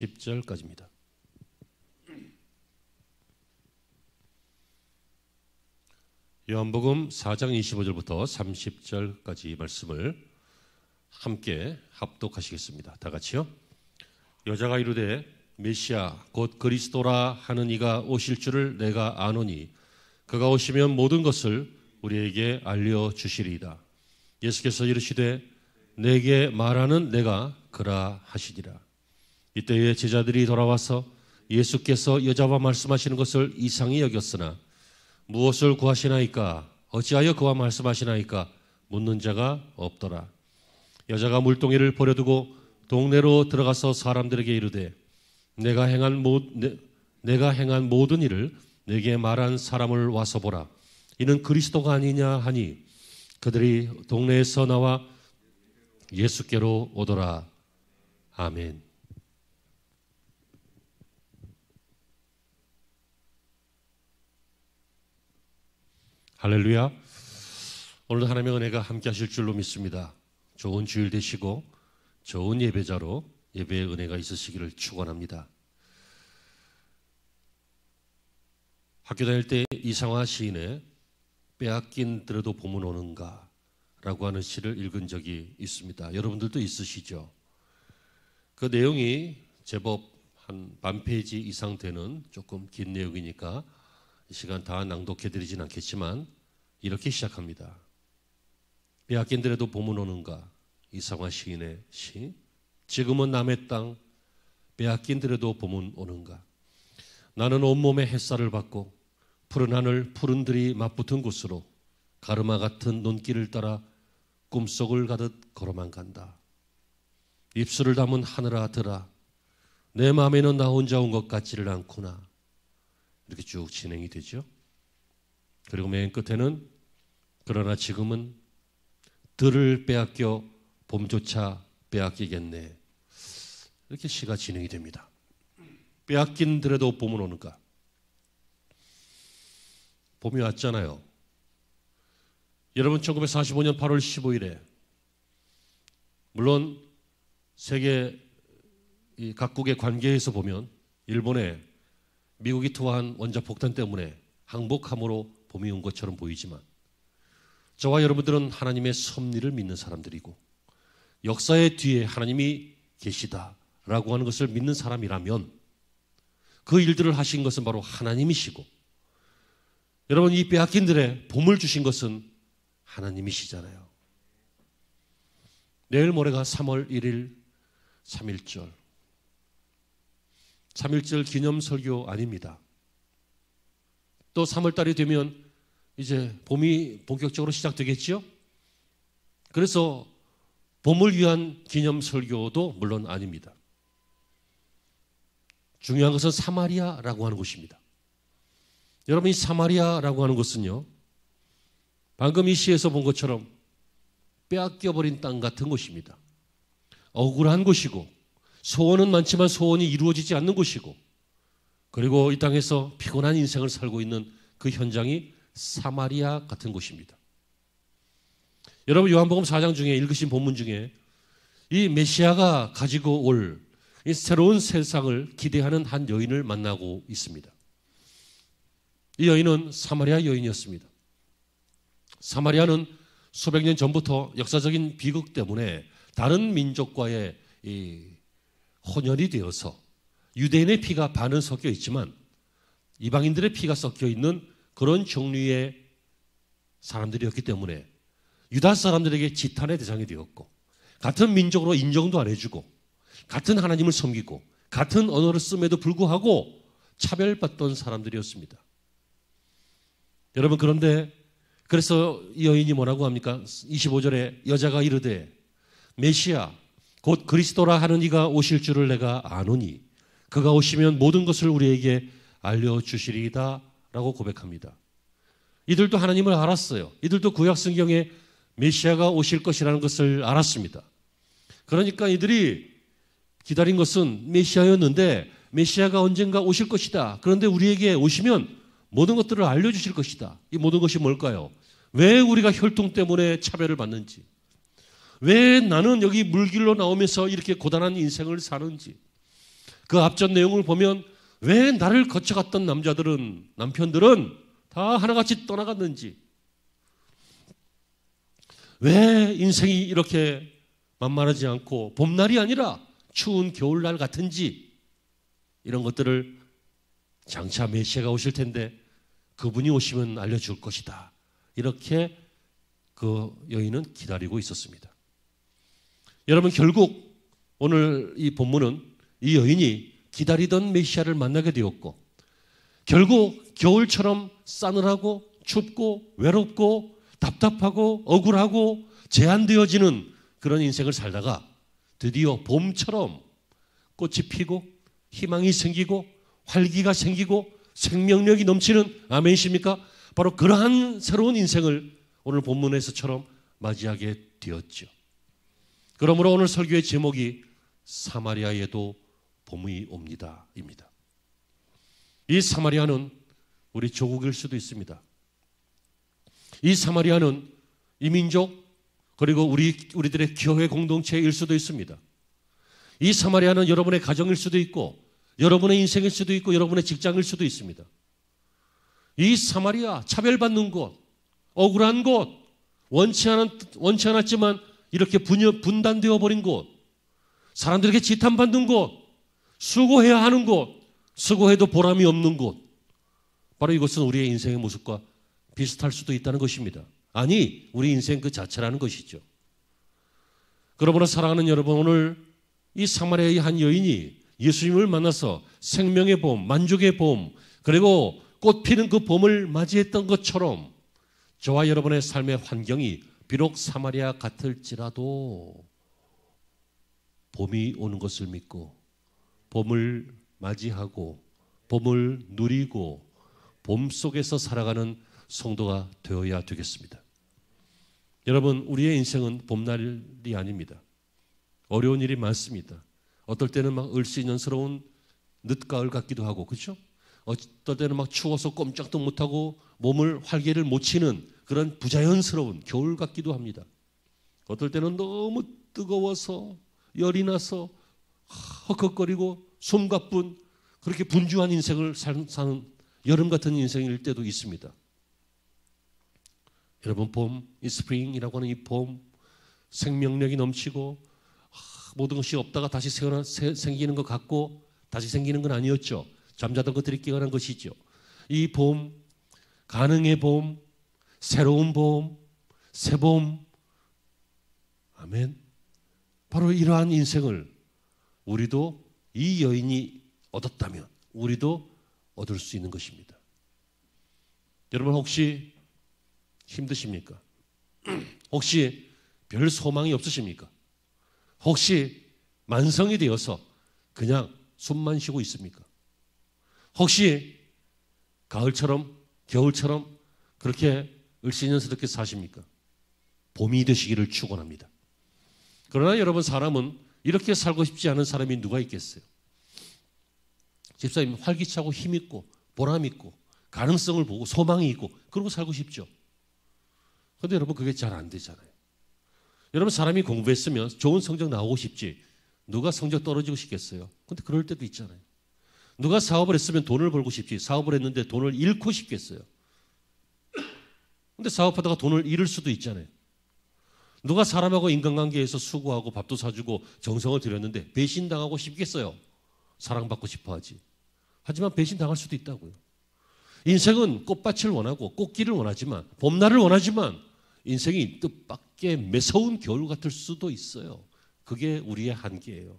10절까지입니다. 요한복음 4장 25절부터 30절까지 말씀을 함께 합독하시겠습니다. 다 같이요. 여자가 이르되 메시아 곧 그리스도라 하는 이가 오실 줄을 내가 아노니 그가 오시면 모든 것을 우리에게 알려주시리이다. 예수께서 이르시되 내게 말하는 내가 그라 하시니라. 이때에 제자들이 돌아와서 예수께서 여자와 말씀하시는 것을 이상히 여겼으나 무엇을 구하시나이까 어찌하여 그와 말씀하시나이까 묻는 자가 없더라. 여자가 물동이를 버려두고 동네로 들어가서 사람들에게 이르되 내가 행한 모든 일을 내게 말한 사람을 와서 보라. 이는 그리스도가 아니냐 하니 그들이 동네에서 나와 예수께로 오더라. 아멘. 할렐루야. 오늘도 하나님의 은혜가 함께 하실 줄로 믿습니다. 좋은 주일 되시고 좋은 예배자로 예배의 은혜가 있으시기를 축원합니다. 학교 다닐 때 이상화 시인의 빼앗긴 들에도 봄은 오는가 라고 하는 시를 읽은 적이 있습니다. 여러분들도 있으시죠? 그 내용이 제법 한 만 페이지 이상 되는 조금 긴 내용이니까 이 시간 다 낭독해드리진 않겠지만 이렇게 시작합니다. 빼앗긴 들에도 봄은 오는가. 이상화 시인의 시. 지금은 남의 땅 빼앗긴 들에도 봄은 오는가. 나는 온몸에 햇살을 받고 푸른 하늘 푸른 들이 맞붙은 곳으로 가르마 같은 눈길을 따라 꿈속을 가듯 걸어만 간다. 입술을 담은 하늘아 들아 내 마음에는 나 혼자 온 것 같지를 않구나. 이렇게 쭉 진행이 되죠. 그리고 맨 끝에는 그러나 지금은 들을 빼앗겨 봄조차 빼앗기겠네. 이렇게 시가 진행이 됩니다. 빼앗긴 들에도 봄은 오는가. 봄이 왔잖아요. 여러분 1945년 8월 15일에 물론 세계 각국의 관계에서 보면 일본에 미국이 투하한 원자폭탄 때문에 항복함으로 봄이 온 것처럼 보이지만 저와 여러분들은 하나님의 섭리를 믿는 사람들이고 역사의 뒤에 하나님이 계시다라고 하는 것을 믿는 사람이라면 그 일들을 하신 것은 바로 하나님이시고 여러분 이 빼앗긴 들에 봄을 주신 것은 하나님이시잖아요. 내일 모레가 3월 1일 3.1절 3.1절 기념 설교 아닙니다. 또 3월달이 되면 이제 봄이 본격적으로 시작되겠죠. 그래서 봄을 위한 기념 설교도 물론 아닙니다. 중요한 것은 사마리아라고 하는 곳입니다. 여러분 이 사마리아라고 하는 곳은요 방금 이 시에서 본 것처럼 빼앗겨버린 땅 같은 곳입니다. 억울한 곳이고 소원은 많지만 소원이 이루어지지 않는 곳이고 그리고 이 땅에서 피곤한 인생을 살고 있는 그 현장이 사마리아 같은 곳입니다. 여러분 요한복음 4장 중에 읽으신 본문 중에 이 메시아가 가지고 올 이 새로운 세상을 기대하는 한 여인을 만나고 있습니다. 이 여인은 사마리아 여인이었습니다. 사마리아는 수백 년 전부터 역사적인 비극 때문에 다른 민족과의 혼혈이 되어서 유대인의 피가 반은 섞여 있지만 이방인들의 피가 섞여 있는 그런 종류의 사람들이었기 때문에 유다 사람들에게 지탄의 대상이 되었고 같은 민족으로 인정도 안 해주고 같은 하나님을 섬기고 같은 언어를 씀에도 불구하고 차별받던 사람들이었습니다. 여러분 그런데 그래서 이 여인이 뭐라고 합니까? 25절에 여자가 이르되 메시아 곧 그리스도라 하는 이가 오실 줄을 내가 아노니 그가 오시면 모든 것을 우리에게 알려주시리이다 라고 고백합니다. 이들도 하나님을 알았어요. 이들도 구약 성경에 메시아가 오실 것이라는 것을 알았습니다. 그러니까 이들이 기다린 것은 메시아였는데 메시아가 언젠가 오실 것이다. 그런데 우리에게 오시면 모든 것들을 알려주실 것이다. 이 모든 것이 뭘까요? 왜 우리가 혈통 때문에 차별을 받는지, 왜 나는 여기 물길로 나오면서 이렇게 고단한 인생을 사는지, 그 앞전 내용을 보면 왜 나를 거쳐갔던 남편들은 다 하나같이 떠나갔는지, 왜 인생이 이렇게 만만하지 않고 봄날이 아니라 추운 겨울날 같은지, 이런 것들을 장차 메시아가 오실 텐데 그분이 오시면 알려줄 것이다. 이렇게 그 여인은 기다리고 있었습니다. 여러분, 결국 오늘 이 본문은 이 여인이 기다리던 메시아를 만나게 되었고, 결국 겨울처럼 싸늘하고 춥고 외롭고 답답하고 억울하고 제한되어지는 그런 인생을 살다가 드디어 봄처럼 꽃이 피고 희망이 생기고 활기가 생기고 생명력이 넘치는, 아멘이십니까? 바로 그러한 새로운 인생을 오늘 본문에서처럼 맞이하게 되었죠. 그러므로 오늘 설교의 제목이 사마리아에도 봄이 옵니다입니다. 이 사마리아는 우리 조국일 수도 있습니다. 이 사마리아는 이민족 그리고 우리들의 교회 공동체일 수도 있습니다. 이 사마리아는 여러분의 가정일 수도 있고 여러분의 인생일 수도 있고 여러분의 직장일 수도 있습니다. 이 사마리아, 차별받는 곳, 억울한 곳, 원치 않았지만 이렇게 분단되어 버린 곳, 사람들에게 지탄받는 곳, 수고해야 하는 곳, 수고해도 보람이 없는 곳, 바로 이것은 우리의 인생의 모습과 비슷할 수도 있다는 것입니다. 아니, 우리 인생 그 자체라는 것이죠. 그러므로 사랑하는 여러분, 오늘 이 사마리아의 한 여인이 예수님을 만나서 생명의 봄, 만족의 봄, 그리고 꽃 피는 그 봄을 맞이했던 것처럼 저와 여러분의 삶의 환경이 비록 사마리아 같을지라도 봄이 오는 것을 믿고 봄을 맞이하고 봄을 누리고 봄 속에서 살아가는 성도가 되어야 되겠습니다. 여러분, 우리의 인생은 봄날이 아닙니다. 어려운 일이 많습니다. 어떨 때는 막 을씨년스러운 늦가을 같기도 하고, 그렇죠? 어떨 때는 막 추워서 꼼짝도 못하고 몸을 활개를 못 치는 그런 부자연스러운 겨울 같기도 합니다. 어떨 때는 너무 뜨거워서 열이 나서 헉헉거리고 숨가쁜 그렇게 분주한 인생을 사는 여름 같은 인생일 때도 있습니다. 여러분, 봄, 이 스프링이라고 하는 이 봄, 생명력이 넘치고 모든 것이 없다가 다시 생기는 것 같고 다시 생기는 건 아니었죠. 잠자던 것들이 깨어난 것이죠. 이 봄, 가능의 봄, 새로운 봄, 새 봄, 아멘. 바로 이러한 인생을 우리도 이 여인이 얻었다면 우리도 얻을 수 있는 것입니다. 여러분, 혹시 힘드십니까? 혹시 별 소망이 없으십니까? 혹시 만성이 되어서 그냥 숨만 쉬고 있습니까? 혹시 가을처럼 겨울처럼 그렇게 을씨년스럽게 사십니까? 봄이 되시기를 축원합니다. 그러나 여러분, 사람은 이렇게 살고 싶지 않은 사람이 누가 있겠어요? 집사님, 활기차고 힘있고 보람있고 가능성을 보고 소망이 있고 그러고 살고 싶죠. 그런데 여러분, 그게 잘 안 되잖아요. 여러분, 사람이 공부했으면 좋은 성적 나오고 싶지 누가 성적 떨어지고 싶겠어요? 근데 그럴 때도 있잖아요. 누가 사업을 했으면 돈을 벌고 싶지 사업을 했는데 돈을 잃고 싶겠어요? 근데 사업하다가 돈을 잃을 수도 있잖아요. 누가 사람하고 인간관계에서 수고하고 밥도 사주고 정성을 들였는데 배신당하고 싶겠어요? 사랑받고 싶어 하지. 하지만 배신당할 수도 있다고요. 인생은 꽃밭을 원하고 꽃길을 원하지만 봄날을 원하지만 인생이 뜻밖의 매서운 겨울 같을 수도 있어요. 그게 우리의 한계예요.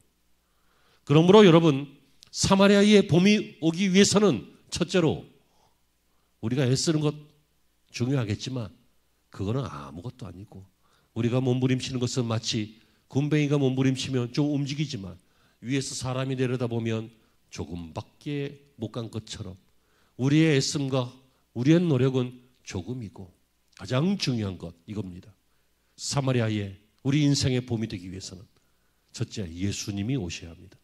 그러므로 여러분, 사마리아의 봄이 오기 위해서는 첫째로 우리가 애쓰는 것 중요하겠지만 그거는 아무것도 아니고, 우리가 몸부림치는 것은 마치 군뱅이가 몸부림치면 좀 움직이지만 위에서 사람이 내려다보면 조금밖에 못 간 것처럼 우리의 애씀과 우리의 노력은 조금이고 가장 중요한 것 이겁니다. 사마리아의 우리 인생의 봄이 되기 위해서는 첫째, 예수님이 오셔야 합니다.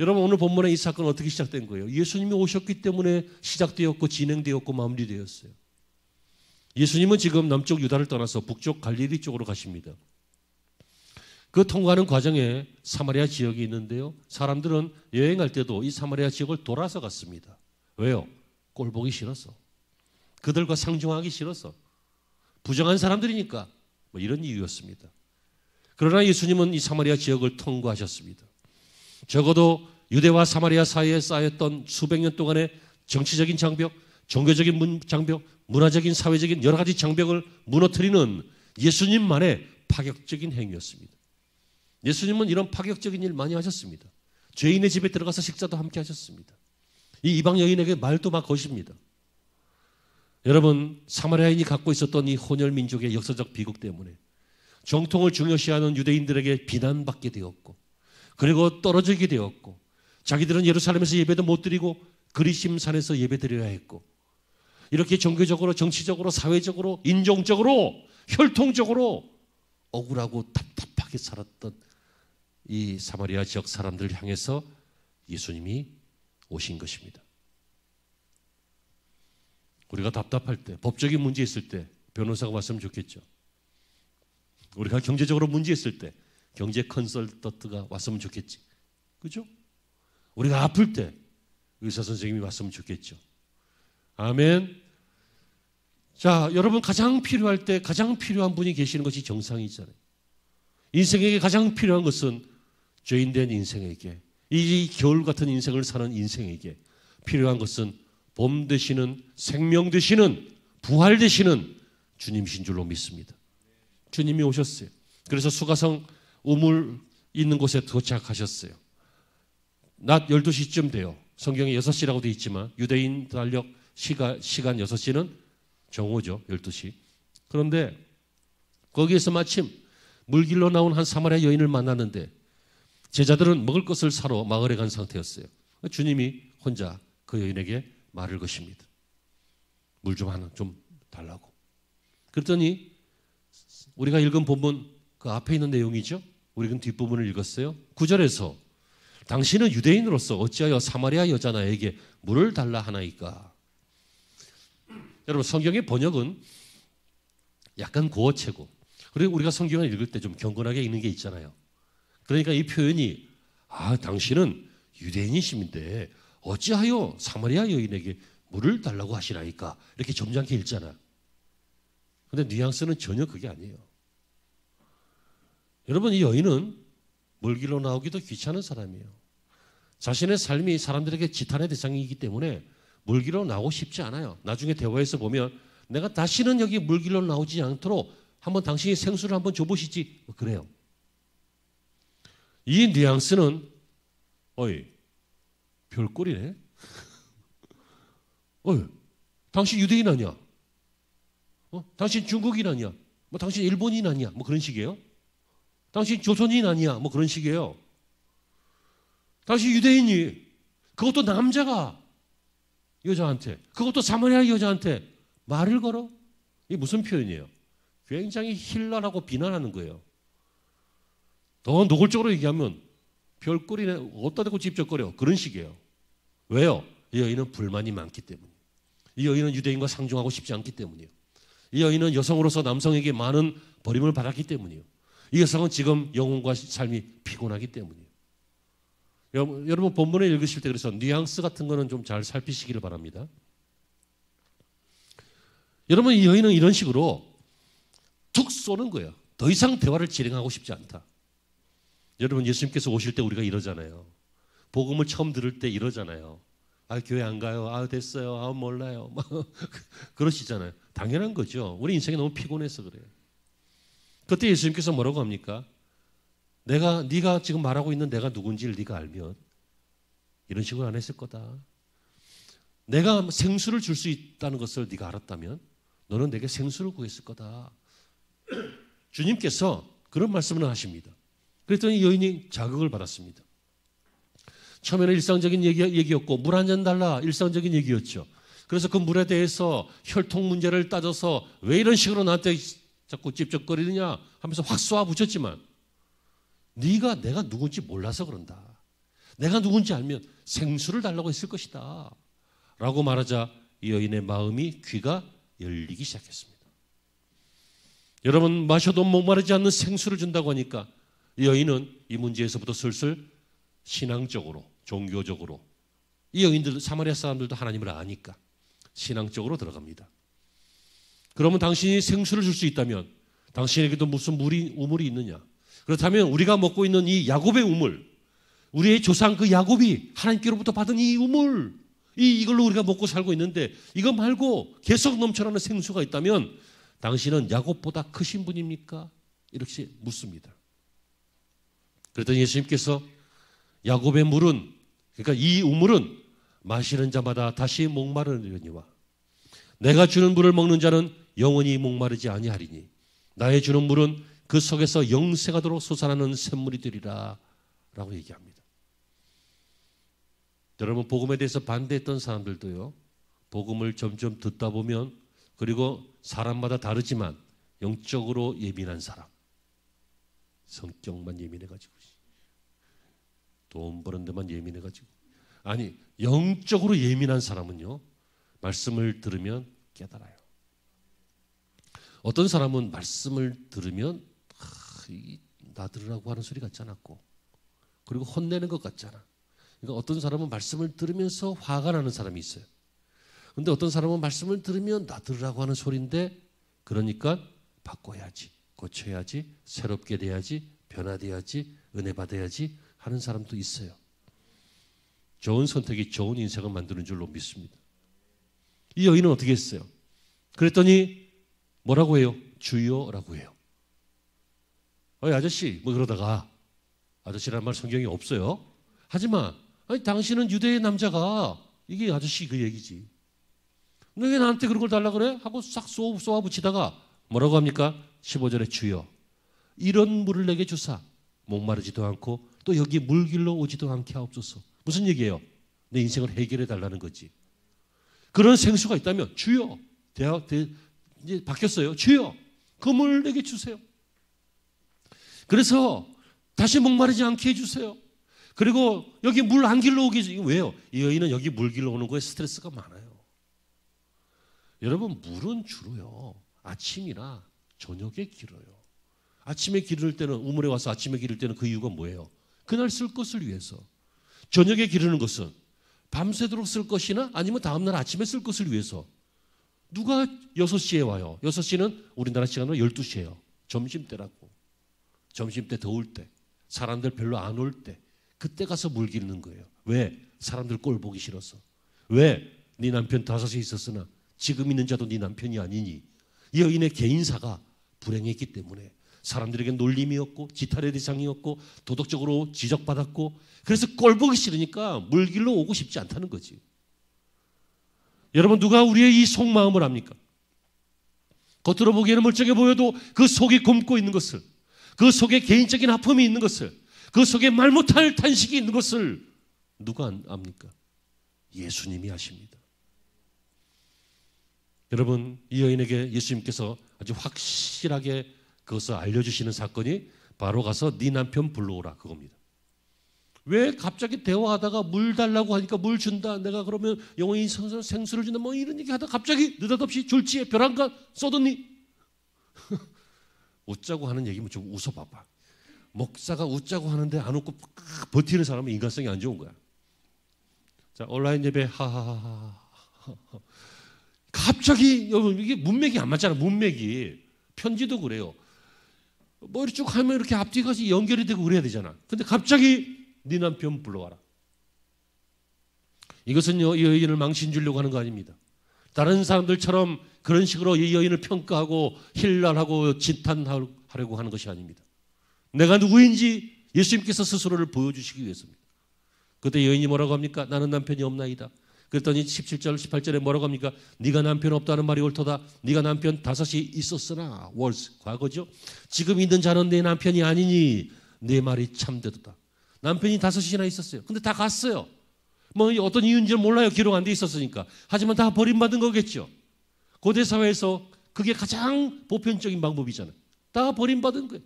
여러분, 오늘 본문의 이 사건은 어떻게 시작된 거예요? 예수님이 오셨기 때문에 시작되었고 진행되었고 마무리되었어요. 예수님은 지금 남쪽 유다를 떠나서 북쪽 갈릴리 쪽으로 가십니다. 그 통과하는 과정에 사마리아 지역이 있는데요. 사람들은 여행할 때도 이 사마리아 지역을 돌아서 갔습니다. 왜요? 꼴 보기 싫어서. 그들과 상종하기 싫어서. 부정한 사람들이니까 뭐 이런 이유였습니다. 그러나 예수님은 이 사마리아 지역을 통과하셨습니다. 적어도 유대와 사마리아 사이에 쌓였던 수백 년 동안의 정치적인 장벽, 종교적인 장벽, 문화적인 사회적인 여러 가지 장벽을 무너뜨리는 예수님만의 파격적인 행위였습니다. 예수님은 이런 파격적인 일 많이 하셨습니다. 죄인의 집에 들어가서 식사도 함께 하셨습니다. 이 이방 여인에게 말도 막 거십니다. 여러분, 사마리아인이 갖고 있었던 이 혼혈 민족의 역사적 비극 때문에 정통을 중요시하는 유대인들에게 비난받게 되었고, 그리고 떨어지게 되었고, 자기들은 예루살렘에서 예배도 못 드리고 그리심산에서 예배 드려야 했고, 이렇게 종교적으로, 정치적으로, 사회적으로, 인종적으로, 혈통적으로 억울하고 답답하게 살았던 이 사마리아 지역 사람들을 향해서 예수님이 오신 것입니다. 우리가 답답할 때, 법적인 문제 있을 때 변호사가 왔으면 좋겠죠. 우리가 경제적으로 문제 있을 때 경제 컨설턴트가 왔으면 좋겠지. 그죠? 우리가 아플 때 의사 선생님이 왔으면 좋겠죠. 아멘. 자, 여러분 가장 필요할 때 가장 필요한 분이 계시는 것이 정상이잖아요. 인생에게 가장 필요한 것은 죄인된 인생에게, 이 겨울 같은 인생을 사는 인생에게 필요한 것은 봄 되시는, 생명 되시는, 부활 되시는 주님이신 줄로 믿습니다. 주님이 오셨어요. 그래서 수가성 우물 있는 곳에 도착하셨어요. 낮 12시쯤 돼요. 성경에 6시라고 되어 있지만 유대인 달력 시간 6시는 정오죠. 12시. 그런데 거기에서 마침 물길로 나온 한 사마리아 여인을 만났는데 제자들은 먹을 것을 사러 마을에 간 상태였어요. 주님이 혼자 그 여인에게 말을 거십니다. 물 좀 하나 좀 달라고. 그랬더니 우리가 읽은 본문 그 앞에 있는 내용이죠. 우리는 뒷부분을 읽었어요. 9절에서 당신은 유대인으로서 어찌하여 사마리아 여자 나에게 물을 달라 하나이까. 여러분, 성경의 번역은 약간 고어체고, 그리고 우리가 성경을 읽을 때 좀 경건하게 읽는 게 있잖아요. 그러니까 이 표현이 당신은 유대인이심인데 어찌하여 사마리아 여인에게 물을 달라고 하시나이까, 이렇게 점잖게 읽잖아. 그런데 뉘앙스는 전혀 그게 아니에요. 여러분, 이 여인은 물길로 나오기도 귀찮은 사람이에요. 자신의 삶이 사람들에게 지탄의 대상이기 때문에 물길로 나오고 싶지 않아요. 나중에 대화에서 보면 내가 다시는 여기 물길로 나오지 않도록 한번 당신이 생수를 한번 줘보시지, 그래요. 이 뉘앙스는 어이 별꼴이네. 당신 유대인 아니야? 당신 중국인 아니야? 뭐 당신 일본인 아니야? 뭐 그런 식이에요. 당신 조선인 아니야? 뭐 그런 식이에요. 당신 유대인이, 그것도 남자가 여자한테, 그것도 사마리아 여자한테 말을 걸어? 이게 무슨 표현이에요? 굉장히 힐난하고 비난하는 거예요. 더 노골적으로 얘기하면 별꼴이네, 어디다 대고 집적거려, 그런 식이에요. 왜요? 이 여인은 불만이 많기 때문이에요. 이 여인은 유대인과 상종하고 싶지 않기 때문이에요. 이 여인은 여성으로서 남성에게 많은 버림을 받았기 때문이에요. 이 여성은 지금 영혼과 삶이 피곤하기 때문이에요. 여러분 본문을 읽으실 때 그래서 뉘앙스 같은 거는 좀 잘 살피시기를 바랍니다. 여러분, 이 여인은 이런 식으로 툭 쏘는 거예요. 더 이상 대화를 진행하고 싶지 않다. 여러분, 예수님께서 오실 때 우리가 이러잖아요. 복음을 처음 들을 때 이러잖아요. 교회 안 가요. 됐어요. 몰라요. 그러시잖아요. 당연한 거죠. 우리 인생이 너무 피곤해서 그래요. 그때 예수님께서 뭐라고 합니까? 네가 지금 말하고 있는 내가 누군지를 네가 알면 이런 식으로 안 했을 거다. 내가 생수를 줄 수 있다는 것을 네가 알았다면 너는 내게 생수를 구했을 거다. 주님께서 그런 말씀을 하십니다. 그랬더니 여인이 자극을 받았습니다. 처음에는 일상적인 얘기였고 물 한 잔 달라, 일상적인 얘기였죠. 그래서 그 물에 대해서 혈통 문제를 따져서 왜 이런 식으로 나한테 자꾸 찝쩍거리느냐 하면서 확 쏘아 붙였지만 네가 내가 누군지 몰라서 그런다. 내가 누군지 알면 생수를 달라고 했을 것이다. 라고 말하자 이 여인의 마음이, 귀가 열리기 시작했습니다. 여러분, 마셔도 목마르지 않는 생수를 준다고 하니까 이 여인은 이 문제에서부터 슬슬 신앙적으로, 종교적으로, 이 여인들, 사마리아 사람들도 하나님을 아니까 신앙적으로 들어갑니다. 그러면 당신이 생수를 줄 수 있다면 당신에게도 무슨 우물이 있느냐? 그렇다면 우리가 먹고 있는 이 야곱의 우물, 우리의 조상 그 야곱이 하나님께로부터 받은 이 우물, 이걸로 우리가 먹고 살고 있는데 이거 말고 계속 넘쳐나는 생수가 있다면 당신은 야곱보다 크신 분입니까? 이렇게 묻습니다. 그랬더니 예수님께서 야곱의 물은, 그러니까 이 우물은 마시는 자마다 다시 목마르느니와 내가 주는 물을 먹는 자는 영원히 목마르지 아니하리니 나의 주는 물은 그 속에서 영생하도록 솟아나는 샘물이 되리라 라고 얘기합니다. 여러분, 복음에 대해서 반대했던 사람들도요, 복음을 점점 듣다 보면, 그리고 사람마다 다르지만 영적으로 예민한 사람, 성격만 예민해가지고, 돈 버는 데만 예민해가지고, 아니 영적으로 예민한 사람은요 말씀을 들으면 깨달아요. 어떤 사람은 말씀을 들으면 나 들으라고 하는 소리 같지 않았고, 그리고 혼내는 것 같잖아. 그러니까 어떤 사람은 말씀을 들으면서 화가 나는 사람이 있어요. 그런데 어떤 사람은 말씀을 들으면 나 들으라고 하는 소리인데, 그러니까 바꿔야지, 고쳐야지, 새롭게 돼야지, 변화돼야지, 은혜 받아야지 하는 사람도 있어요. 좋은 선택이 좋은 인생을 만드는 줄로 믿습니다. 이 여인은 어떻게 했어요? 그랬더니 뭐라고 해요? 주여라고 해요. 아저씨, 뭐 그러다가, 아저씨라는 말 성경에 없어요. 하지만 아니 당신은 유대의 남자가, 이게 아저씨 그 얘기지. 너 왜 나한테 그런 걸 달라 그래? 하고 싹 쏘아 붙이다가 뭐라고 합니까? 15절에 주여 이런 물을 내게 주사 목마르지도 않고 또 여기 물길로 오지도 않게 하옵소서. 무슨 얘기예요? 내 인생을 해결해 달라는 거지. 그런 생수가 있다면 주여, 이제 바뀌었어요. 주여 그 물 내게 주세요. 그래서 다시 목마르지 않게 해주세요. 그리고 여기 물 안 길러 오게 해주세요. 왜요? 이 여인은 여기 물 길러 오는 거에 스트레스가 많아요. 여러분, 물은 주로요 아침이나 저녁에 길어요. 아침에 기를 때는, 우물에 와서 아침에 기를 때는 그 이유가 뭐예요? 그날 쓸 것을 위해서. 저녁에 기르는 것은 밤새도록 쓸 것이나 아니면 다음날 아침에 쓸 것을 위해서. 누가 6시에 와요? 6시는 우리나라 시간으로 12시예요. 점심때라고. 점심때 더울 때, 사람들 별로 안 올 때, 그때 가서 물 기르는 거예요. 왜? 사람들 꼴 보기 싫어서. 왜? 네 남편 5에 있었으나 지금 있는 자도 네 남편이 아니니. 이 여인의 개인사가 불행했기 때문에 사람들에게 놀림이었고 지탄의 대상이었고 도덕적으로 지적받았고, 그래서 꼴 보기 싫으니까 물 길러 오고 싶지 않다는 거지. 여러분, 누가 우리의 이 속마음을 압니까? 겉으로 보기에는 멀쩡해 보여도 그 속에 굼고 있는 것을, 그 속에 개인적인 아픔이 있는 것을, 그 속에 말 못할 탄식이 있는 것을 누가 압니까? 예수님이 아십니다. 여러분, 이 여인에게 예수님께서 아주 확실하게 그것을 알려주시는 사건이 바로 가서 네 남편 불러오라 그겁니다. 왜 갑자기 대화하다가 물 달라고 하니까 물 준다, 내가 그러면 영원히 생수를 준다, 뭐 이런 얘기 하다가 갑자기 느닷없이 졸지에 벼랑간 쏘더니 웃자고 하는 얘기면 좀 웃어봐봐. 목사가 웃자고 하는데 안 웃고 버티는 사람은 인간성이 안 좋은 거야. 자, 온라인 예배 하하하하. 갑자기 여러분, 이게 문맥이 안 맞잖아. 문맥이. 편지도 그래요. 머리 쭉 하면 이렇게 앞뒤가 연결이 되고 그래야 되잖아. 근데 갑자기 네 남편 불러와라. 이것은요, 이 여인을 망신 주려고 하는 거 아닙니다. 다른 사람들처럼 그런 식으로 이 여인을 평가하고 힐난하고 진탄하려고 하는 것이 아닙니다. 내가 누구인지 예수님께서 스스로를 보여주시기 위해서입니다. 그때 여인이 뭐라고 합니까? 나는 남편이 없나이다. 그랬더니 17절 18절에 뭐라고 합니까? 네가 남편 없다는 말이 옳도다. 네가 남편 5이 있었으나, was 과거죠. 지금 있는 자는 내 남편이 아니니 내 말이 참되도다. 남편이 5이나 있었어요. 근데 다 갔어요. 뭐 어떤 이유인지는 몰라요. 기록 안 돼 있었으니까. 하지만 다 버림받은 거겠죠. 고대 사회에서 그게 가장 보편적인 방법이잖아요. 다 버림받은 거예요.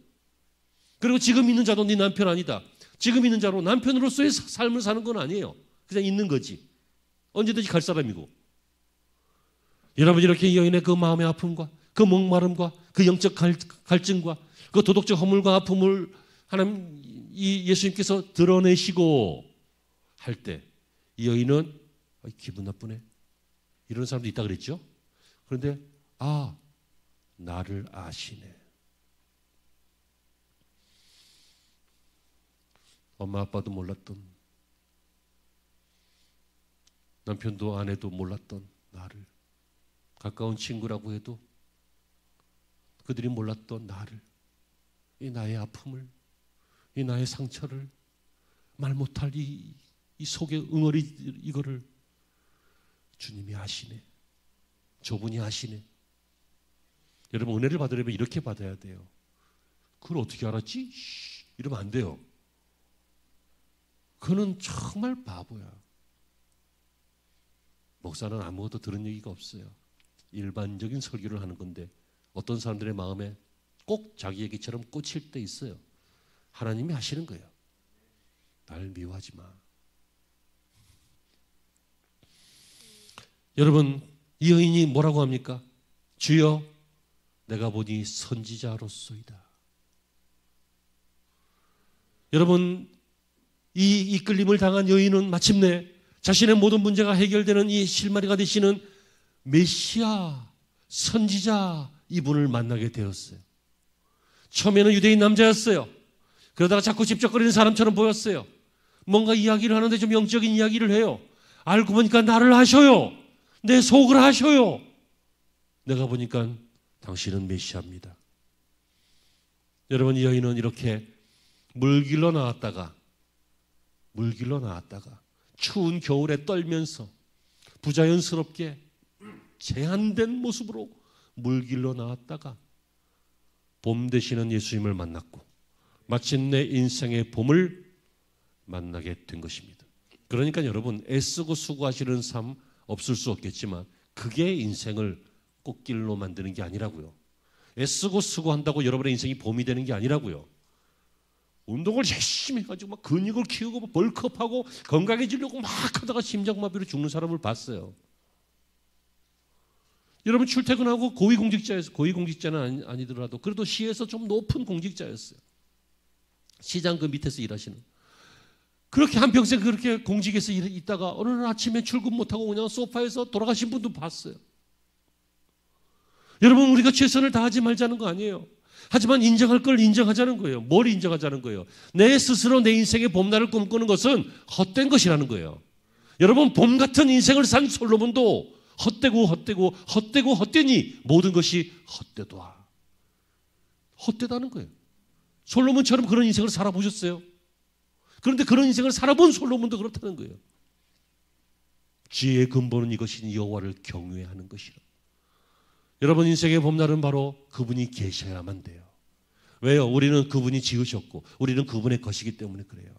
그리고 지금 있는 자도 네 남편 아니다. 지금 있는 자로 남편으로서의 삶을 사는 건 아니에요. 그냥 있는 거지. 언제든지 갈 사람이고. 여러분, 이렇게 이 여인의 그 마음의 아픔과 그 목마름과 그 영적 갈증과 그 도덕적 허물과 아픔을 하나님 이 예수님께서 드러내시고 할 때 이 여인은 기분 나쁘네. 이런 사람도 있다 그랬죠. 그런데 나를 아시네. 엄마 아빠도 몰랐던, 남편도 아내도 몰랐던 나를, 가까운 친구라고 해도 그들이 몰랐던 나를, 이 나의 아픔을, 이 나의 상처를, 말 못할 이 속의 응어리 이거를 주님이 아시네. 저분이 아시네. 여러분, 은혜를 받으려면 이렇게 받아야 돼요. 그걸 어떻게 알았지? 이러면 안 돼요. 그는 정말 바보야. 목사는 아무것도 들은 얘기가 없어요. 일반적인 설교를 하는 건데 어떤 사람들의 마음에 꼭 자기 얘기처럼 꽂힐 때 있어요. 하나님이 하시는 거예요. 날 미워하지 마. 여러분, 이 여인이 뭐라고 합니까? 주여, 내가 보니 선지자로소이다. 여러분, 이 이끌림을 당한 여인은 마침내 자신의 모든 문제가 해결되는 이 실마리가 되시는 메시아, 선지자 이분을 만나게 되었어요. 처음에는 유대인 남자였어요. 그러다가 자꾸 집적거리는 사람처럼 보였어요. 뭔가 이야기를 하는데 좀 영적인 이야기를 해요. 알고 보니까 나를 아셔요. 내 속을 아셔요. 내가 보니까 당신은 메시아입니다. 여러분, 이 여인은 이렇게 물길로 나왔다가 추운 겨울에 떨면서 부자연스럽게 제한된 모습으로 물길로 나왔다가 봄 되시는 예수님을 만났고 마침내 인생의 봄을 만나게 된 것입니다. 그러니까 여러분, 애쓰고 수고하시는 삶 없을 수 없겠지만 그게 인생을 꽃길로 만드는 게 아니라고요. 애쓰고 수고한다고 여러분의 인생이 봄이 되는 게 아니라고요. 운동을 열심히 해가지고 막 근육을 키우고 벌크업하고 건강해지려고 막 하다가 심장마비로 죽는 사람을 봤어요. 여러분, 출퇴근하고 고위공직자였어요. 고위공직자는 아니더라도 그래도 시에서 좀 높은 공직자였어요. 시장 그 밑에서 일하시는. 그렇게 한평생 그렇게 공직에서 있다가 어느 날 아침에 출근 못하고 그냥 소파에서 돌아가신 분도 봤어요. 여러분, 우리가 최선을 다하지 말자는 거 아니에요. 하지만 인정할 걸 인정하자는 거예요. 뭘 인정하자는 거예요? 내 스스로 내 인생의 봄날을 꿈꾸는 것은 헛된 것이라는 거예요. 여러분, 봄 같은 인생을 산 솔로몬도 헛되니 모든 것이 헛되다는 거예요. 솔로몬처럼 그런 인생을 살아보셨어요? 그런데 그런 인생을 살아본 솔로몬도 그렇다는 거예요. 지혜의 근본은 이것이니 여호와를 경외하는 것이라. 여러분, 인생의 봄날은 바로 그분이 계셔야만 돼요. 왜요? 우리는 그분이 지으셨고 우리는 그분의 것이기 때문에 그래요.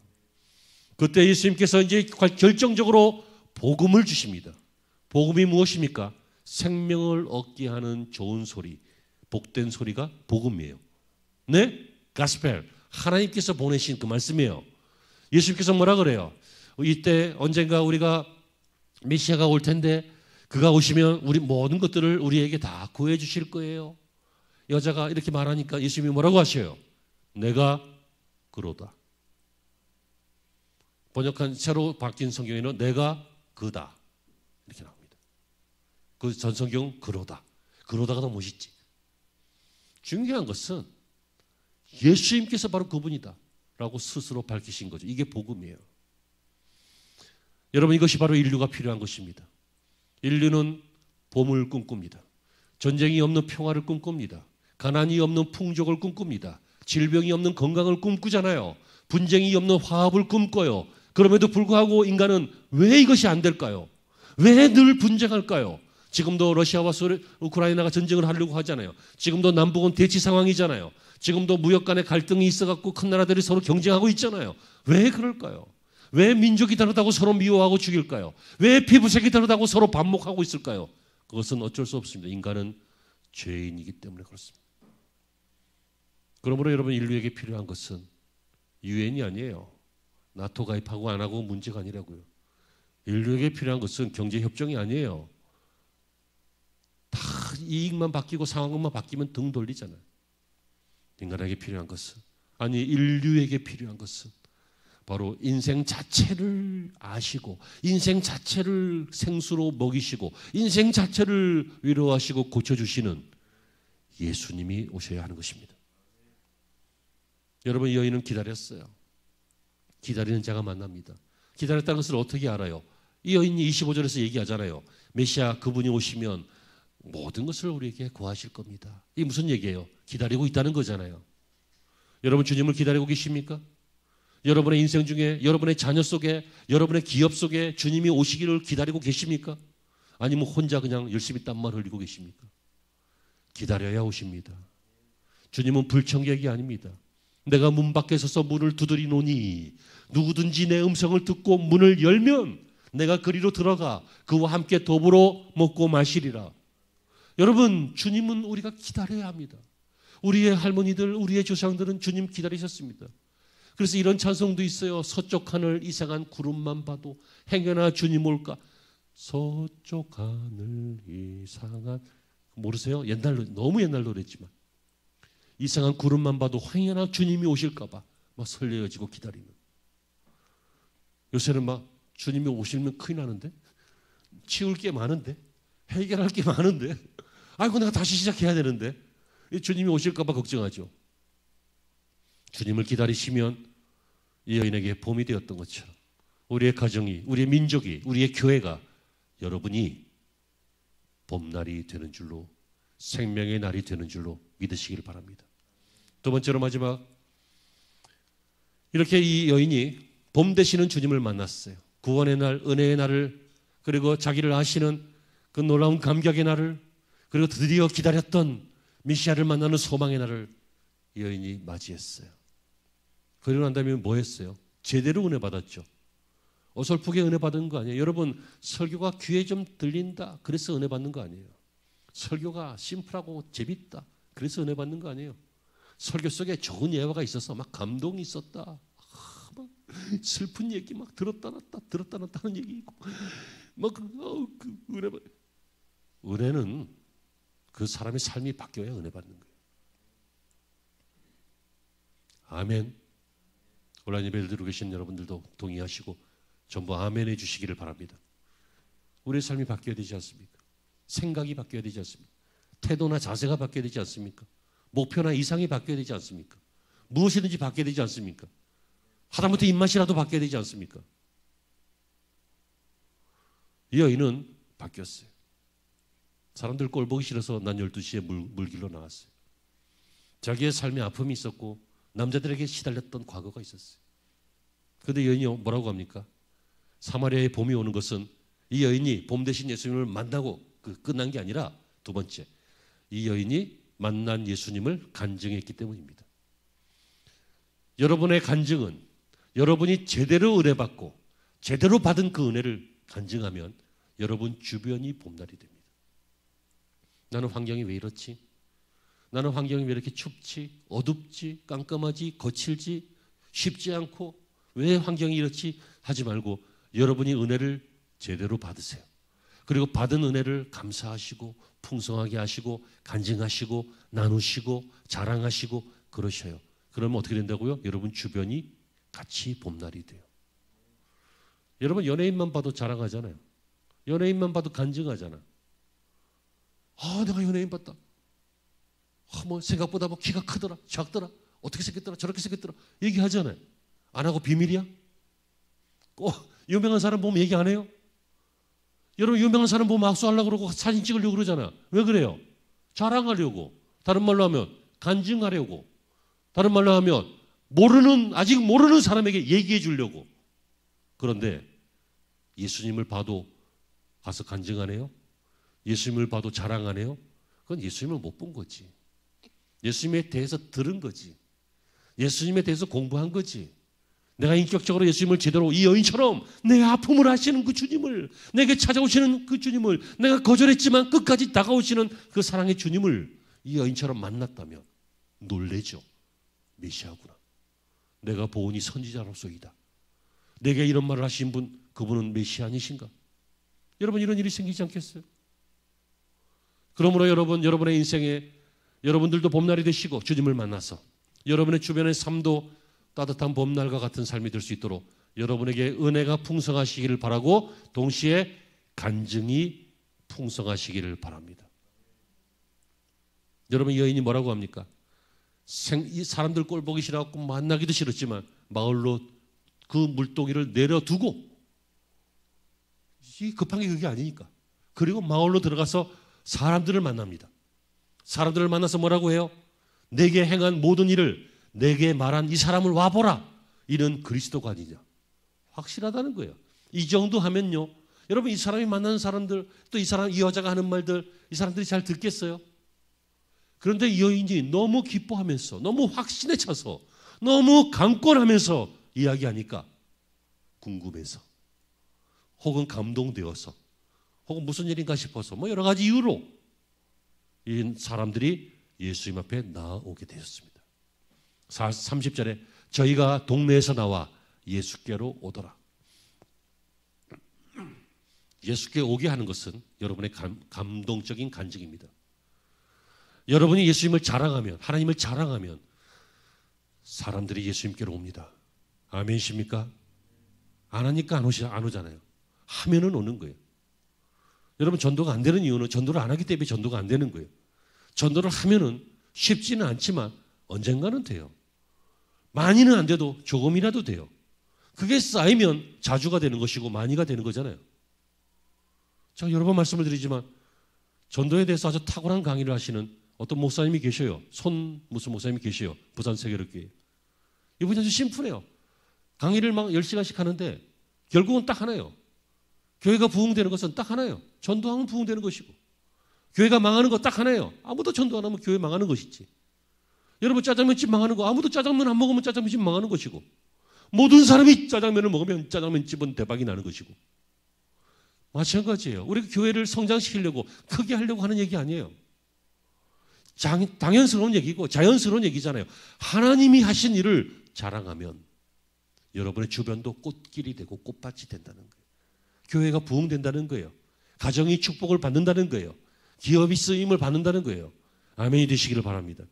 그때 예수님께서 이제 결정적으로 복음을 주십니다. 복음이 무엇입니까? 생명을 얻게 하는 좋은 소리, 복된 소리가 복음이에요. 네? 가스펠. 하나님께서 보내신 그 말씀이에요. 예수님께서 뭐라 그래요? 이때 언젠가 우리가 메시아가 올 텐데 그가 오시면 우리 모든 것들을 우리에게 다 구해 주실 거예요. 여자가 이렇게 말하니까 예수님이 뭐라고 하셔요? 내가 그로다. 번역한 새로 바뀐 성경에는 내가 그다 이렇게 나옵니다. 그 전 성경 그로다. 그로다가 더 멋있지. 중요한 것은 예수님께서 바로 그분이다 라고 스스로 밝히신 거죠. 이게 복음이에요. 여러분, 이것이 바로 인류가 필요한 것입니다. 인류는 봄을 꿈꿉니다. 전쟁이 없는 평화를 꿈꿉니다. 가난이 없는 풍족을 꿈꿉니다. 질병이 없는 건강을 꿈꾸잖아요. 분쟁이 없는 화합을 꿈꿔요. 그럼에도 불구하고 인간은 왜 이것이 안 될까요? 왜 늘 분쟁할까요? 지금도 러시아와 우크라이나가 전쟁을 하려고 하잖아요. 지금도 남북은 대치 상황이잖아요. 지금도 무역 간의 갈등이 있어갖고 큰 나라들이 서로 경쟁하고 있잖아요. 왜 그럴까요? 왜 민족이 다르다고 서로 미워하고 죽일까요? 왜 피부색이 다르다고 서로 반목하고 있을까요? 그것은 어쩔 수 없습니다. 인간은 죄인이기 때문에 그렇습니다. 그러므로 여러분, 인류에게 필요한 것은 유엔이 아니에요. 나토 가입하고 안 하고 문제가 아니라고요. 인류에게 필요한 것은 경제협정이 아니에요. 다 이익만 바뀌고 상황만 바뀌면 등 돌리잖아요. 인간에게 필요한 것은 아니, 인류에게 필요한 것은 바로 인생 자체를 아시고 인생 자체를 생수로 먹이시고 인생 자체를 위로하시고 고쳐주시는 예수님이 오셔야 하는 것입니다. 여러분, 이 여인은 기다렸어요. 기다리는 자가 만납니다. 기다렸다는 것을 어떻게 알아요? 이 여인이 25절에서 얘기하잖아요. 메시아 그분이 오시면 모든 것을 우리에게 구하실 겁니다. 이게 무슨 얘기예요? 기다리고 있다는 거잖아요. 여러분, 주님을 기다리고 계십니까? 여러분의 인생 중에, 여러분의 자녀 속에, 여러분의 기업 속에 주님이 오시기를 기다리고 계십니까? 아니면 혼자 그냥 열심히 땀만 흘리고 계십니까? 기다려야 오십니다. 주님은 불청객이 아닙니다. 내가 문 밖에 서서 문을 두드리노니 누구든지 내 음성을 듣고 문을 열면 내가 그리로 들어가 그와 함께 더불어 먹고 마시리라. 여러분, 주님은 우리가 기다려야 합니다. 우리의 할머니들, 우리의 조상들은 주님 기다리셨습니다. 그래서 이런 찬송도 있어요. 서쪽 하늘 이상한 구름만 봐도 행여나 주님 올까. 서쪽 하늘 이상한, 모르세요? 옛날, 너무 옛날 노래지만 이상한 구름만 봐도 행여나 주님이 오실까 봐 막 설레어지고 기다리는. 요새는 막 주님이 오시면 큰일 나는데, 치울 게 많은데, 해결할 게 많은데, 아이고 내가 다시 시작해야 되는데, 주님이 오실까 봐 걱정하죠. 주님을 기다리시면 이 여인에게 봄이 되었던 것처럼 우리의 가정이, 우리의 민족이, 우리의 교회가, 여러분이 봄날이 되는 줄로, 생명의 날이 되는 줄로 믿으시길 바랍니다. 두 번째로 마지막, 이렇게 이 여인이 봄 되시는 주님을 만났어요. 구원의 날, 은혜의 날을, 그리고 자기를 아시는 그 놀라운 감격의 날을, 그리고 드디어 기다렸던 메시아를 만나는 소망의 날을 이 여인이 맞이했어요. 그러고 난 다음에 뭐 했어요? 제대로 은혜 받았죠. 어설프게 은혜 받은 거 아니에요. 여러분, 설교가 귀에 좀 들린다, 그래서 은혜 받는 거 아니에요. 설교가 심플하고 재밌다, 그래서 은혜 받는 거 아니에요. 설교 속에 좋은 예화가 있어서 막 감동이 있었다, 막 슬픈 얘기 막 들었다 놨다 하는 얘기 있고, 막 은혜 받. 은혜는 그 사람의 삶이 바뀌어야 은혜 받는 거예요. 아멘. 온라인 예배를 드리고 계신 여러분들도 동의하시고 전부 아멘 해주시기를 바랍니다. 우리의 삶이 바뀌어야 되지 않습니까? 생각이 바뀌어야 되지 않습니까? 태도나 자세가 바뀌어야 되지 않습니까? 목표나 이상이 바뀌어야 되지 않습니까? 무엇이든지 바뀌어야 되지 않습니까? 하다못해 입맛이라도 바뀌어야 되지 않습니까? 이 여인은 바뀌었어요. 사람들 꼴 보기 싫어서 난 12시에 물길로 나왔어요. 자기의 삶에 아픔이 있었고 남자들에게 시달렸던 과거가 있었어요. 그런데 여인이 뭐라고 합니까? 사마리아에 봄이 오는 것은 이 여인이 봄 대신 예수님을 만나고 끝난 게 아니라, 두 번째, 이 여인이 만난 예수님을 간증했기 때문입니다. 여러분의 간증은 여러분이 제대로 은혜받고 제대로 받은 그 은혜를 간증하면 여러분 주변이 봄날이 됩니다. 나는 환경이 왜 이렇지? 나는 환경이 왜 이렇게 춥지? 어둡지? 깜깜하지? 거칠지? 쉽지 않고 왜 환경이 이렇지? 하지 말고 여러분이 은혜를 제대로 받으세요. 그리고 받은 은혜를 감사하시고 풍성하게 하시고 간증하시고 나누시고 자랑하시고 그러셔요. 그러면 어떻게 된다고요? 여러분 주변이 같이 봄날이 돼요. 여러분 연예인만 봐도 자랑하잖아요. 연예인만 봐도 간증하잖아. 아, 내가 연예인 봤다. 아, 뭐 생각보다 뭐 키가 크더라, 작더라, 어떻게 생겼더라, 저렇게 생겼더라 얘기하잖아요. 안 하고 비밀이야? 꼭 유명한 사람 보면 얘기 안 해요? 여러분 유명한 사람 보면 악수하려고 그러고 사진 찍으려고 그러잖아. 왜 그래요? 자랑하려고. 다른 말로 하면 간증하려고. 다른 말로 하면 아직 모르는 사람에게 얘기해 주려고. 그런데 예수님을 봐도 가서 간증 안 해요? 예수님을 봐도 자랑 안 해요? 그건 예수님을 못 본 거지. 예수님에 대해서 들은 거지. 예수님에 대해서 공부한 거지. 내가 인격적으로 예수님을 제대로 이 여인처럼 내 아픔을 아시는 그 주님을, 내게 찾아오시는 그 주님을, 내가 거절했지만 끝까지 다가오시는 그 사랑의 주님을 이 여인처럼 만났다면 놀래죠. 메시아구나. 내가 보오니 선지자로서이다. 내게 이런 말을 하신 분, 그분은 메시아 아니신가? 여러분 이런 일이 생기지 않겠어요? 그러므로 여러분, 여러분의 인생에 여러분들도 봄날이 되시고 주님을 만나서 여러분의 주변의 삶도 따뜻한 봄날과 같은 삶이 될 수 있도록 여러분에게 은혜가 풍성하시기를 바라고 동시에 간증이 풍성하시기를 바랍니다. 여러분, 여인이 뭐라고 합니까? 이 사람들 꼴 보기 싫어갖고 만나기도 싫었지만 마을로 그 물동이를 내려두고, 이 급한 게 그게 아니니까, 그리고 마을로 들어가서 사람들을 만납니다. 사람들을 만나서 뭐라고 해요? 내게 행한 모든 일을 내게 말한 이 사람을 와보라. 이는 그리스도가 아니냐. 확실하다는 거예요. 이 정도 하면요, 여러분, 이 사람이 만나는 사람들, 또 이 여자가 하는 말들, 이 사람들이 잘 듣겠어요? 그런데 이 여인이 너무 기뻐하면서, 너무 확신에 차서, 너무 강권하면서 이야기하니까 궁금해서, 혹은 감동되어서, 혹은 무슨 일인가 싶어서, 뭐 여러 가지 이유로 이 사람들이 예수님 앞에 나오게 되었습니다. 30절에 저희가 동네에서 나와 예수께로 오더라. 예수께 오게 하는 것은 여러분의 감동적인 간증입니다. 여러분이 예수님을 자랑하면, 하나님을 자랑하면 사람들이 예수님께로 옵니다. 아멘이십니까? 안 하니까 안 오잖아요. 하면은 오는 거예요. 여러분, 전도가 안 되는 이유는 전도를 안 하기 때문에 전도가 안 되는 거예요. 전도를 하면은 쉽지는 않지만 언젠가는 돼요. 많이는 안 돼도 조금이라도 돼요. 그게 쌓이면 자주가 되는 것이고 많이가 되는 거잖아요. 제가 여러 번 말씀을 드리지만 전도에 대해서 아주 탁월한 강의를 하시는 어떤 목사님이 계셔요. 무슨 목사님이 계셔요. 부산 세계력교회. 이분이 아주 심플해요. 강의를 막 10시간씩 하는데 결국은 딱 하나예요. 교회가 부흥되는 것은 딱 하나예요. 전도하면 부흥되는 것이고, 교회가 망하는 거 딱 하나예요. 아무도 전도 안 하면 교회 망하는 것이지. 여러분, 짜장면집 망하는 거, 아무도 짜장면 안 먹으면 짜장면집 망하는 것이고, 모든 사람이 짜장면을 먹으면 짜장면집은 대박이 나는 것이고, 마찬가지예요. 우리가 교회를 성장시키려고 크게 하려고 하는 얘기 아니에요. 당연스러운 얘기고 자연스러운 얘기잖아요. 하나님이 하신 일을 자랑하면 여러분의 주변도 꽃길이 되고 꽃밭이 된다는 거예요. 교회가 부흥된다는 거예요. 가정이 축복을 받는다는 거예요. 기업이 쓰임을 받는다는 거예요. 아멘이 되시기를 바랍니다.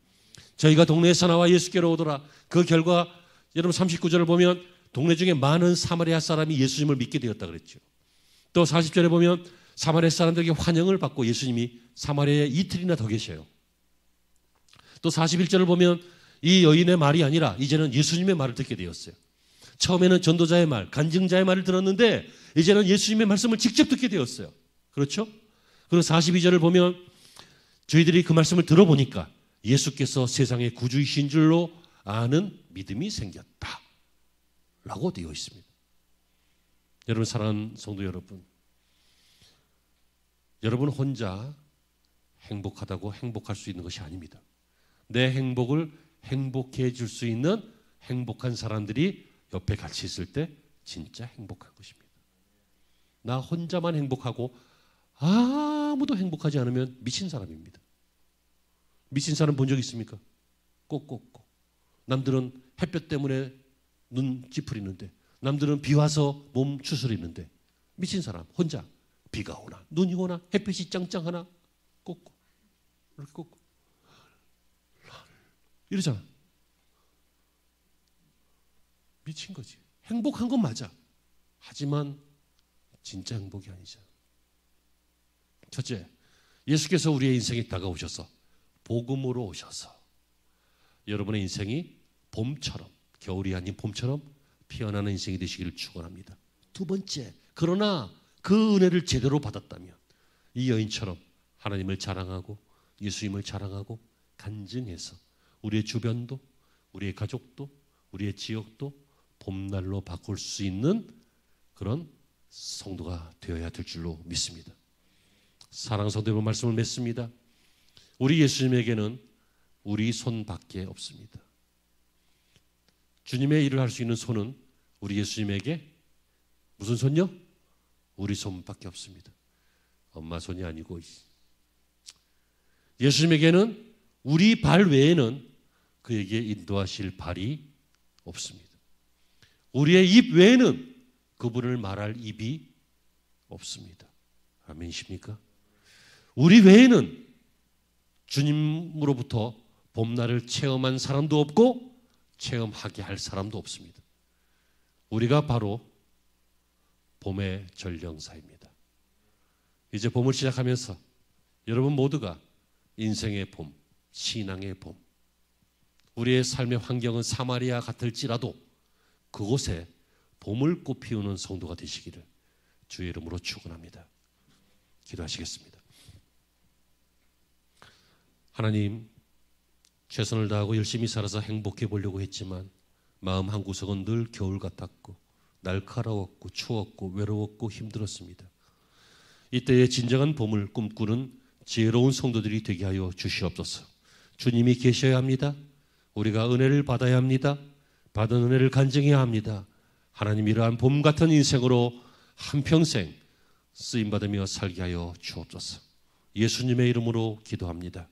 저희가 동네에서 나와 예수께로 오더라. 그 결과 여러분 39절을 보면 동네 중에 많은 사마리아 사람이 예수님을 믿게 되었다 그랬죠. 또 40절에 보면 사마리아 사람들에게 환영을 받고 예수님이 사마리아에 이틀이나 더 계셔요. 또 41절을 보면 이 여인의 말이 아니라 이제는 예수님의 말을 듣게 되었어요. 처음에는 전도자의 말, 간증자의 말을 들었는데 이제는 예수님의 말씀을 직접 듣게 되었어요. 그렇죠? 그리고 42절을 보면 저희들이 그 말씀을 들어보니까 예수께서 세상의 구주이신 줄로 아는 믿음이 생겼다 라고 되어 있습니다. 여러분, 사랑하는 성도 여러분, 여러분 혼자 행복하다고 행복할 수 있는 것이 아닙니다. 내 행복을 행복해 줄 수 있는 행복한 사람들이 옆에 같이 있을 때 진짜 행복한 것입니다. 나 혼자만 행복하고 아무도 행복하지 않으면 미친 사람입니다. 미친 사람 본 적 있습니까? 꼭꼭꼭. 남들은 햇볕 때문에 눈 찌푸리는데, 남들은 비 와서 몸 추스리는데, 미친 사람 혼자 비가 오나 눈이 오나 햇빛이 짱짱하나 꼭꼭 이렇게 꼭꼭 이러잖아. 미친 거지. 행복한 건 맞아. 하지만 진짜 행복이 아니죠. 첫째, 예수께서 우리의 인생에 다가오셔서 복음으로 오셔서 여러분의 인생이 봄처럼, 겨울이 아닌 봄처럼 피어나는 인생이 되시기를 축원합니다. 두 번째, 그러나 그 은혜를 제대로 받았다면 이 여인처럼 하나님을 자랑하고 예수님을 자랑하고 간증해서 우리의 주변도, 우리의 가족도, 우리의 지역도 봄날로 바꿀 수 있는 그런 성도가 되어야 될 줄로 믿습니다. 사랑하는 성도 여러분, 말씀을 맺습니다. 우리 예수님에게는 우리 손밖에 없습니다. 주님의 일을 할 수 있는 손은 우리 예수님에게 무슨 손요? 우리 손밖에 없습니다. 엄마 손이 아니고, 예수님에게는 우리 발 외에는 그에게 인도하실 발이 없습니다. 우리의 입 외에는 그분을 말할 입이 없습니다. 아멘이십니까? 우리 외에는 주님으로부터 봄날을 체험한 사람도 없고 체험하게 할 사람도 없습니다. 우리가 바로 봄의 전령사입니다. 이제 봄을 시작하면서 여러분 모두가 인생의 봄, 신앙의 봄, 우리의 삶의 환경은 사마리아 같을지라도 그곳에 봄을 꽃피우는 성도가 되시기를 주의 이름으로 축원합니다. 기도하시겠습니다. 하나님, 최선을 다하고 열심히 살아서 행복해 보려고 했지만 마음 한구석은 늘 겨울 같았고 날카로웠고 추웠고 외로웠고 힘들었습니다. 이때의 진정한 봄을 꿈꾸는 지혜로운 성도들이 되게 하여 주시옵소서. 주님이 계셔야 합니다. 우리가 은혜를 받아야 합니다. 받은 은혜를 간증해야 합니다. 하나님, 이러한 봄 같은 인생으로 한평생 쓰임받으며 살게 하여 주옵소서. 예수님의 이름으로 기도합니다.